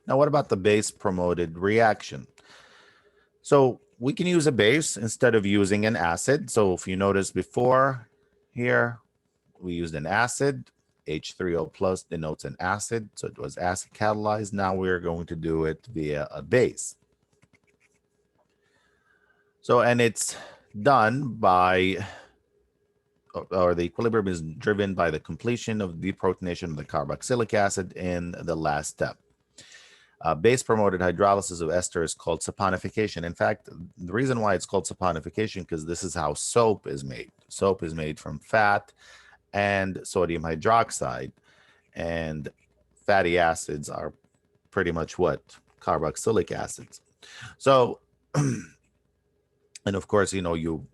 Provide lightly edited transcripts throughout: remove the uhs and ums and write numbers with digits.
Now, what about the base promoted reaction? So we can use a base instead of using an acid. So if you notice before here, we used an acid. H3O plus denotes an acid. So it was acid catalyzed. Now we're going to do it via a base. So, and it's done by, or the equilibrium is driven by the completion of deprotonation of the carboxylic acid in the last step. Base promoted hydrolysis of ester is called saponification. In fact, the reason why it's called saponification, because this is how soap is made. Soap is made from fat and sodium hydroxide, and fatty acids are pretty much what? Carboxylic acids. So, and of course, you know, you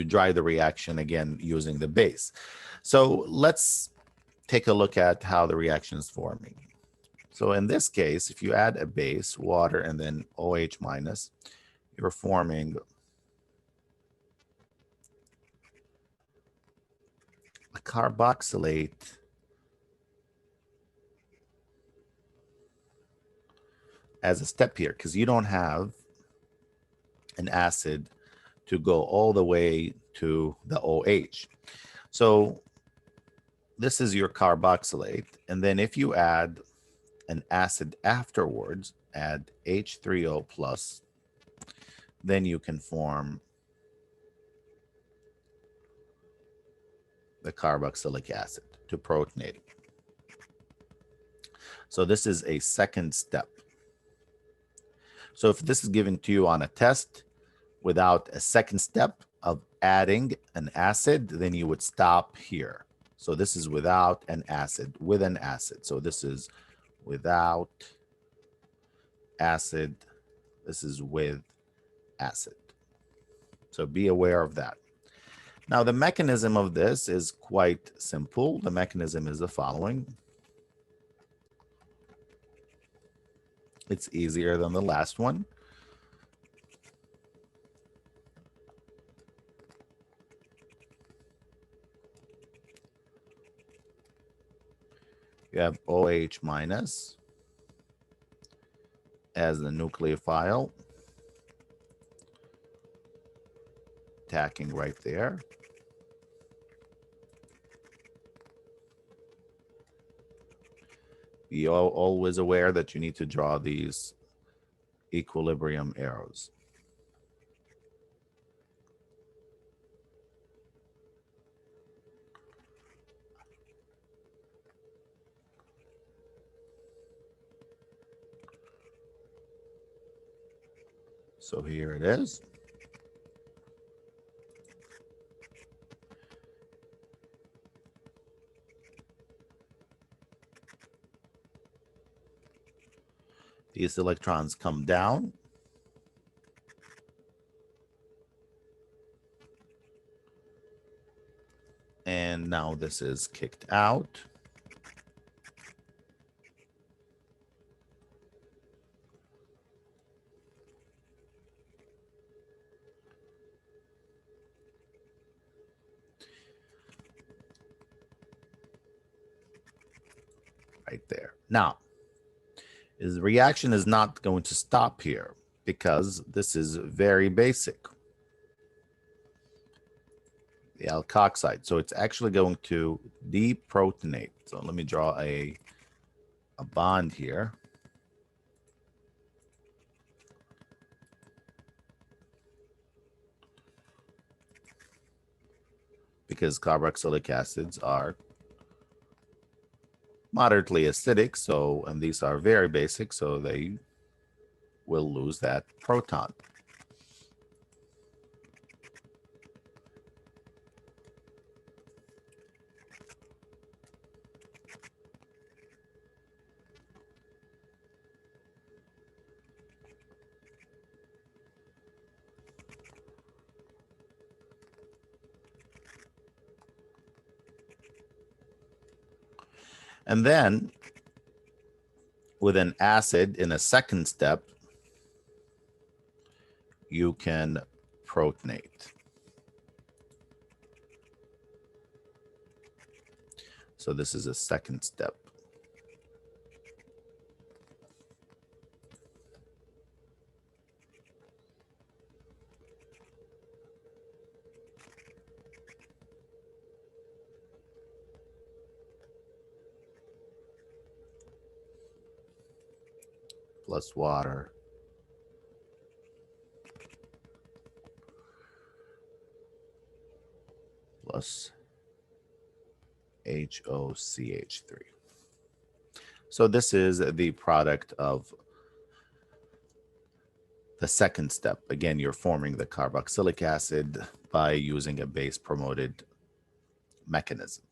drive the reaction again using the base. So let's take a look at how the reaction is forming. So in this case, if you add a base, water, and then OH minus, you're forming a carboxylate as a step here, because you don't have an acid to go all the way to the OH. So this is your carboxylate. And then if you add an acid afterwards, add H3O plus, then you can form the carboxylic acid to protonate. So this is a second step. So if this is given to you on a test without a second step of adding an acid, then you would stop here. So this is without an acid, with an acid. So this is without acid. This is with acid. So be aware of that. Now, the mechanism of this is quite simple. The mechanism is the following. It's easier than the last one. You have OH minus as the nucleophile, tacking right there. Be always aware that you need to draw these equilibrium arrows. So here it is. These electrons come down. And now this is kicked out. Right there. Now, the reaction is not going to stop here because this is very basic. The alkoxide. So it's actually going to deprotonate. So let me draw a bond here. Because carboxylic acids are moderately acidic, so, and these are very basic, so they will lose that proton. And then with an acid in a second step, you can protonate. So this is a second step. plus water plus HOCH3. So this is the product of the second step. Again, you're forming the carboxylic acid by using a base promoted mechanism.